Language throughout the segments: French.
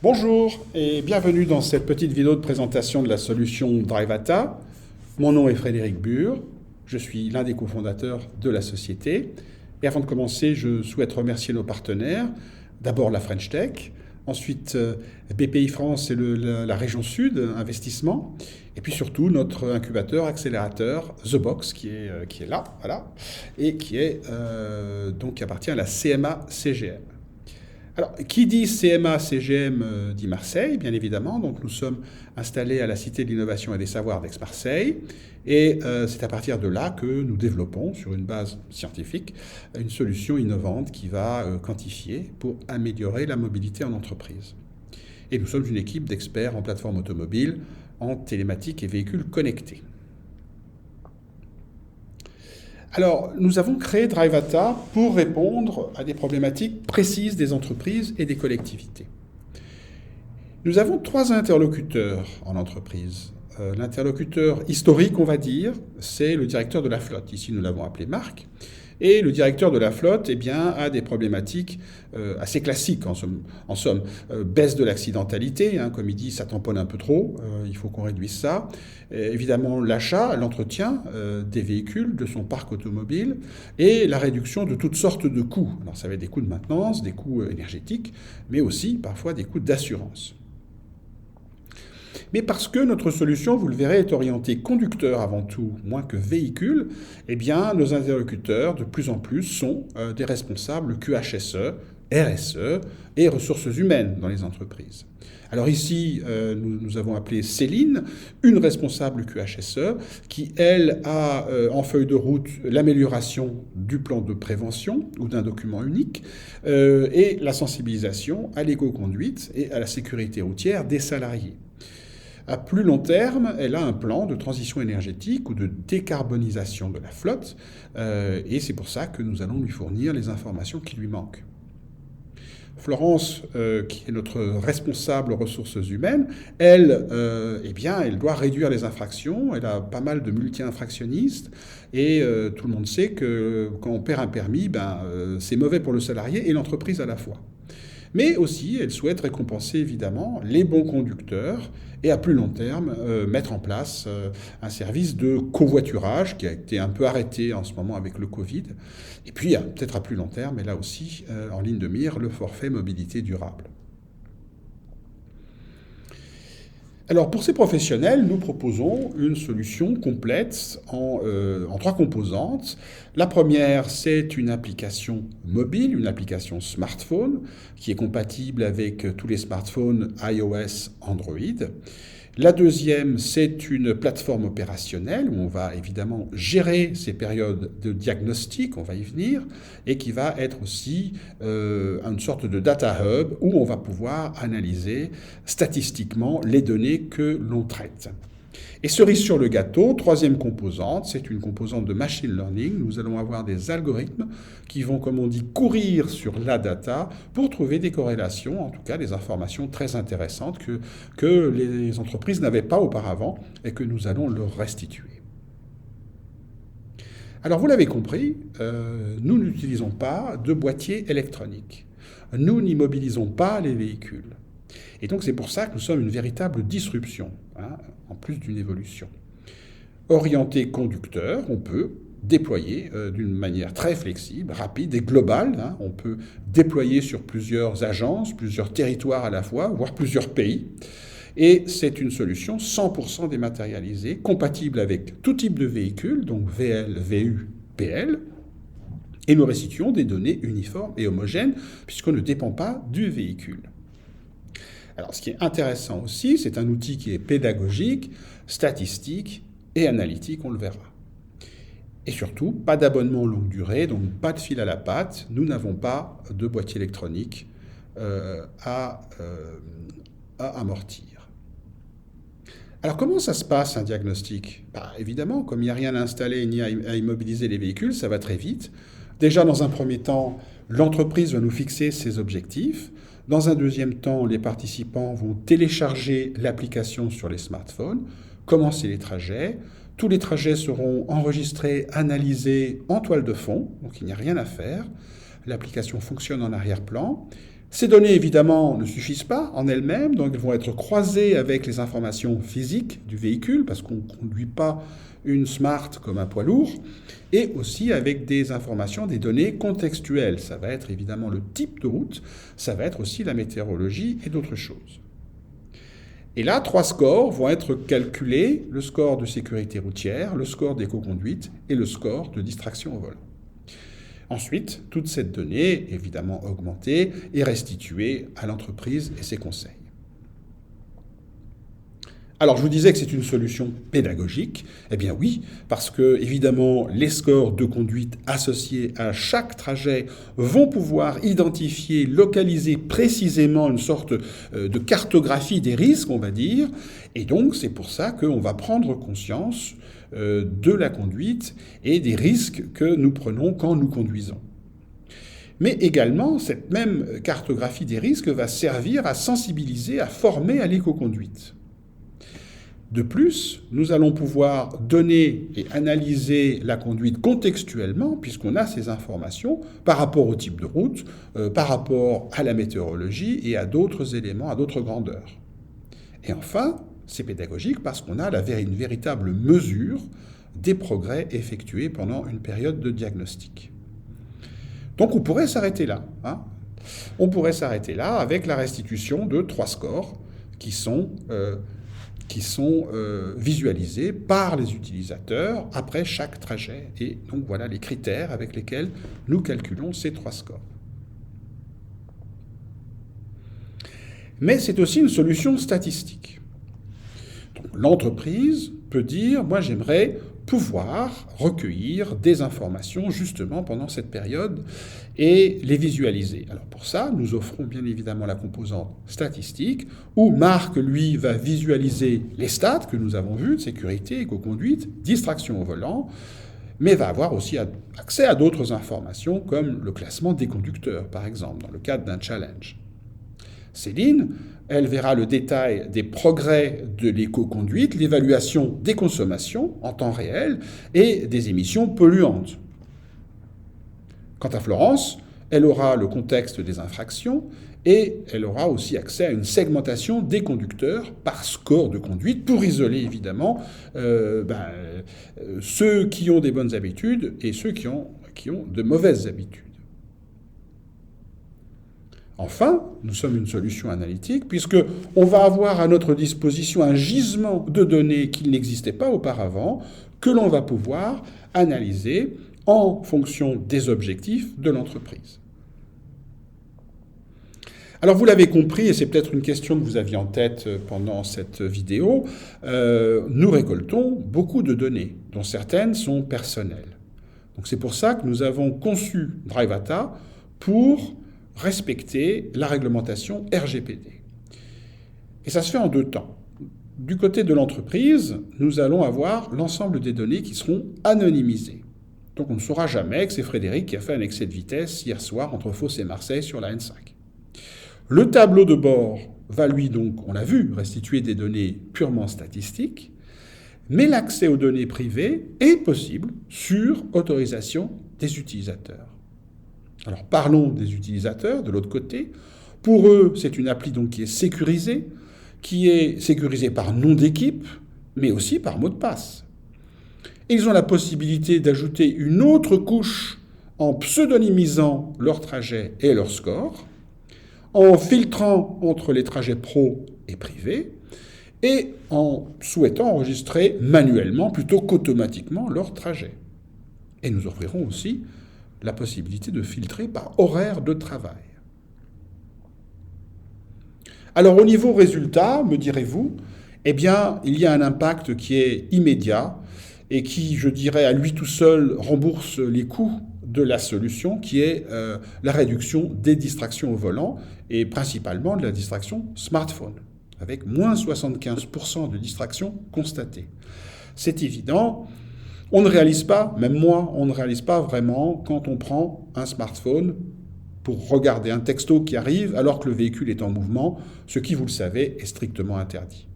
Bonjour et bienvenue dans cette petite vidéo de présentation de la solution Drivata. Mon nom est Frédéric Bure, je suis l'un des cofondateurs de la société. Et avant de commencer, je souhaite remercier nos partenaires. D'abord la French Tech, ensuite BPI France et la région Sud, Investissement, et puis surtout notre incubateur, accélérateur, The Box, qui est là, voilà, et qui appartient à la CMA-CGM. Alors, qui dit CMA-CGM dit Marseille, bien évidemment. Donc, nous sommes installés à la Cité de l'Innovation et des Savoirs d'Aix-Marseille. Et c'est à partir de là que nous développons, sur une base scientifique, une solution innovante qui va quantifier pour améliorer la mobilité en entreprise. Et nous sommes une équipe d'experts en plateforme automobile, en télématique et véhicules connectés. Alors, nous avons créé Drivata pour répondre à des problématiques précises des entreprises et des collectivités. Nous avons 3 interlocuteurs en entreprise. L'interlocuteur historique, on va dire, c'est le directeur de la flotte. Ici, nous l'avons appelé Marc. Et le directeur de la flotte a des problématiques assez classiques, en somme. Baisse de l'accidentalité, comme il dit, ça tamponne un peu trop, il faut qu'on réduise ça. Évidemment, l'achat, l'entretien des véhicules, de son parc automobile, et la réduction de toutes sortes de coûts. Alors ça va être des coûts de maintenance, des coûts énergétiques, mais aussi parfois des coûts d'assurance. Mais parce que notre solution, vous le verrez, est orientée conducteur avant tout, moins que véhicule, eh bien, nos interlocuteurs, de plus en plus, sont des responsables QHSE, RSE et ressources humaines dans les entreprises. Alors ici, nous avons appelé Céline, une responsable QHSE, qui, elle, a en feuille de route l'amélioration du plan de prévention ou d'un document unique et la sensibilisation à l'éco-conduite et à la sécurité routière des salariés. À plus long terme, elle a un plan de transition énergétique ou de décarbonisation de la flotte, et c'est pour ça que nous allons lui fournir les informations qui lui manquent. Florence, qui est notre responsable ressources humaines, elle doit réduire les infractions. Elle a pas mal de multi-infractionnistes, et tout le monde sait que quand on perd un permis, c'est mauvais pour le salarié et l'entreprise à la fois. Mais aussi, elle souhaite récompenser évidemment les bons conducteurs et à plus long terme, mettre en place un service de covoiturage qui a été un peu arrêté en ce moment avec le Covid. Et puis, peut-être à plus long terme, et là aussi, en ligne de mire, le forfait mobilité durable. Alors pour ces professionnels, nous proposons une solution complète en 3 composantes. La première, c'est une application mobile, une application smartphone, qui est compatible avec tous les smartphones iOS, Android. La deuxième, c'est une plateforme opérationnelle où on va évidemment gérer ces périodes de diagnostic, on va y venir, et qui va être aussi une sorte de data hub où on va pouvoir analyser statistiquement les données que l'on traite. Et cerise sur le gâteau, 3e composante, c'est une composante de machine learning. Nous allons avoir des algorithmes qui vont, comme on dit, courir sur la data pour trouver des corrélations, en tout cas des informations très intéressantes que les entreprises n'avaient pas auparavant et que nous allons leur restituer. Alors vous l'avez compris, nous n'utilisons pas de boîtier électronique. Nous n'immobilisons pas les véhicules. Et donc c'est pour ça que nous sommes une véritable disruption, en plus d'une évolution. Orienté conducteur, on peut déployer d'une manière très flexible, rapide et globale. On peut déployer sur plusieurs agences, plusieurs territoires à la fois, voire plusieurs pays. Et c'est une solution 100% dématérialisée, compatible avec tout type de véhicule, donc VL, VU, PL. Et nous restituons des données uniformes et homogènes, puisqu'on ne dépend pas du véhicule. Alors, ce qui est intéressant aussi, c'est un outil qui est pédagogique, statistique et analytique, on le verra. Et surtout, pas d'abonnement longue durée, donc pas de fil à la patte. Nous n'avons pas de boîtier électronique à amortir. Alors, comment ça se passe, un diagnostic ? Évidemment, comme il n'y a rien à installer ni à immobiliser les véhicules, ça va très vite. Déjà, dans un premier temps, l'entreprise va nous fixer ses objectifs. Dans un deuxième temps, les participants vont télécharger l'application sur les smartphones, commencer les trajets. Tous les trajets seront enregistrés, analysés en toile de fond, donc il n'y a rien à faire. L'application fonctionne en arrière-plan. Ces données, évidemment, ne suffisent pas en elles-mêmes, donc elles vont être croisées avec les informations physiques du véhicule, parce qu'on ne conduit pas une Smart comme un poids lourd, et aussi avec des informations, des données contextuelles. Ça va être évidemment le type de route, ça va être aussi la météorologie et d'autres choses. Et là, 3 scores vont être calculés, le score de sécurité routière, le score d'éco-conduite et le score de distraction au volant. Ensuite, toute cette donnée, évidemment augmentée, est restituée à l'entreprise et ses conseils. Alors, je vous disais que c'est une solution pédagogique. Eh bien oui, parce que, évidemment, les scores de conduite associés à chaque trajet vont pouvoir identifier, localiser précisément une sorte de cartographie des risques, on va dire. Et donc, c'est pour ça qu'on va prendre conscience de la conduite et des risques que nous prenons quand nous conduisons. Mais également, cette même cartographie des risques va servir à sensibiliser, à former à l'éco-conduite. De plus, nous allons pouvoir donner et analyser la conduite contextuellement, puisqu'on a ces informations par rapport au type de route, par rapport à la météorologie et à d'autres éléments, à d'autres grandeurs. Et enfin, c'est pédagogique parce qu'on a une véritable mesure des progrès effectués pendant une période de diagnostic. Donc on pourrait s'arrêter là. On pourrait s'arrêter là avec la restitution de 3 scores qui sont visualisés par les utilisateurs après chaque trajet. Et donc voilà les critères avec lesquels nous calculons ces 3 scores. Mais c'est aussi une solution statistique. L'entreprise peut dire, moi j'aimerais pouvoir recueillir des informations justement pendant cette période et les visualiser. Alors pour ça, nous offrons bien évidemment la composante statistique où Marc, lui, va visualiser les stats que nous avons vus, sécurité, éco-conduite, distraction au volant, mais va avoir aussi accès à d'autres informations comme le classement des conducteurs, par exemple, dans le cadre d'un challenge. Céline, elle verra le détail des progrès de l'éco-conduite, l'évaluation des consommations en temps réel et des émissions polluantes. Quant à Florence, elle aura le contexte des infractions et elle aura aussi accès à une segmentation des conducteurs par score de conduite pour isoler évidemment ceux qui ont des bonnes habitudes et ceux qui ont de mauvaises habitudes. Enfin, nous sommes une solution analytique puisqu'on va avoir à notre disposition un gisement de données qui n'existait pas auparavant, que l'on va pouvoir analyser en fonction des objectifs de l'entreprise. Alors vous l'avez compris, et c'est peut-être une question que vous aviez en tête pendant cette vidéo, nous récoltons beaucoup de données, dont certaines sont personnelles. Donc c'est pour ça que nous avons conçu Drivata pour respecter la réglementation RGPD. Et ça se fait en 2 temps. Du côté de l'entreprise, nous allons avoir l'ensemble des données qui seront anonymisées. Donc on ne saura jamais que c'est Frédéric qui a fait un excès de vitesse hier soir entre Fos et Marseille sur la N5. Le tableau de bord va lui donc, on l'a vu, restituer des données purement statistiques, mais l'accès aux données privées est possible sur autorisation des utilisateurs. Alors parlons des utilisateurs de l'autre côté. Pour eux, c'est une appli donc qui est sécurisée par nom d'équipe, mais aussi par mot de passe. Ils ont la possibilité d'ajouter une autre couche en pseudonymisant leur trajet et leur score, en filtrant entre les trajets pro et privés, et en souhaitant enregistrer manuellement plutôt qu'automatiquement leur trajet. Et nous offrirons aussi la possibilité de filtrer par horaire de travail. Alors au niveau résultat, me direz-vous, eh bien, il y a un impact qui est immédiat et qui, je dirais, à lui tout seul, rembourse les coûts de la solution, qui est la réduction des distractions au volant et principalement de la distraction smartphone, avec moins 75% de distractions constatées. C'est évident. On ne réalise pas, même moi, on ne réalise pas vraiment quand on prend un smartphone pour regarder un texto qui arrive alors que le véhicule est en mouvement, ce qui, vous le savez, est strictement interdit.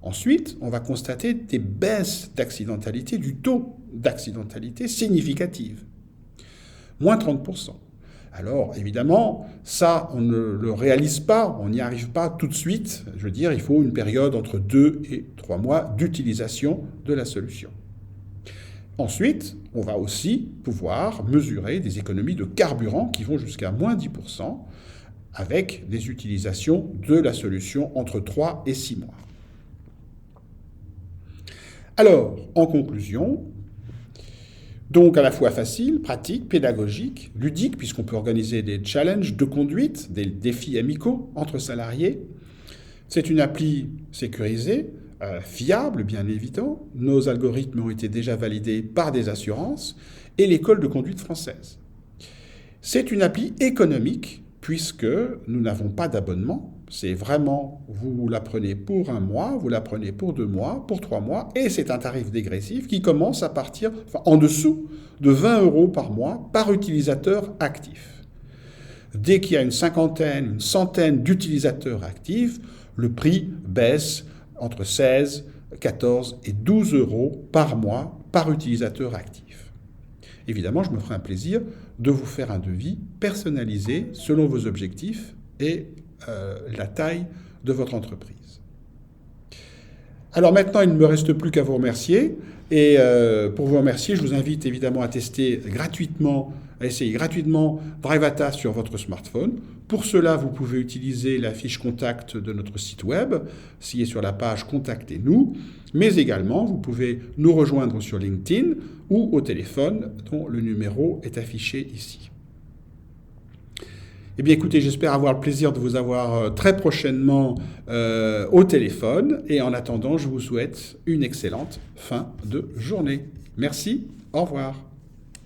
Ensuite, on va constater des baisses d'accidentalité, du taux d'accidentalité significative. Moins 30%. Alors, évidemment, ça, on ne le réalise pas, on n'y arrive pas tout de suite. Je veux dire, il faut une période entre 2 et 3 mois d'utilisation de la solution. Ensuite, on va aussi pouvoir mesurer des économies de carburant qui vont jusqu'à moins 10% avec des utilisations de la solution entre 3 et 6 mois. Alors, en conclusion, donc à la fois facile, pratique, pédagogique, ludique, puisqu'on peut organiser des challenges de conduite, des défis amicaux entre salariés. C'est une appli sécurisée, fiable, bien évidemment. Nos algorithmes ont été déjà validés par des assurances et l'école de conduite française. C'est une appli économique, puisque nous n'avons pas d'abonnement. C'est vraiment, vous la prenez pour 1 mois, vous la prenez pour 2 mois, pour 3 mois, et c'est un tarif dégressif qui commence à partir, en dessous de 20 € par mois par utilisateur actif. Dès qu'il y a une cinquantaine, une centaine d'utilisateurs actifs, le prix baisse entre 16, 14 et 12 € par mois par utilisateur actif. Évidemment, je me ferai un plaisir de vous faire un devis personnalisé selon vos objectifs et la taille de votre entreprise. Alors maintenant, il ne me reste plus qu'à vous remercier. Et pour vous remercier, je vous invite évidemment à tester gratuitement, à essayer gratuitement Drivata sur votre smartphone. Pour cela, vous pouvez utiliser la fiche contact de notre site web, qui est sur la page Contactez-nous, mais également vous pouvez nous rejoindre sur LinkedIn ou au téléphone dont le numéro est affiché ici. Eh bien écoutez, j'espère avoir le plaisir de vous avoir très prochainement au téléphone et en attendant, je vous souhaite une excellente fin de journée. Merci, au revoir.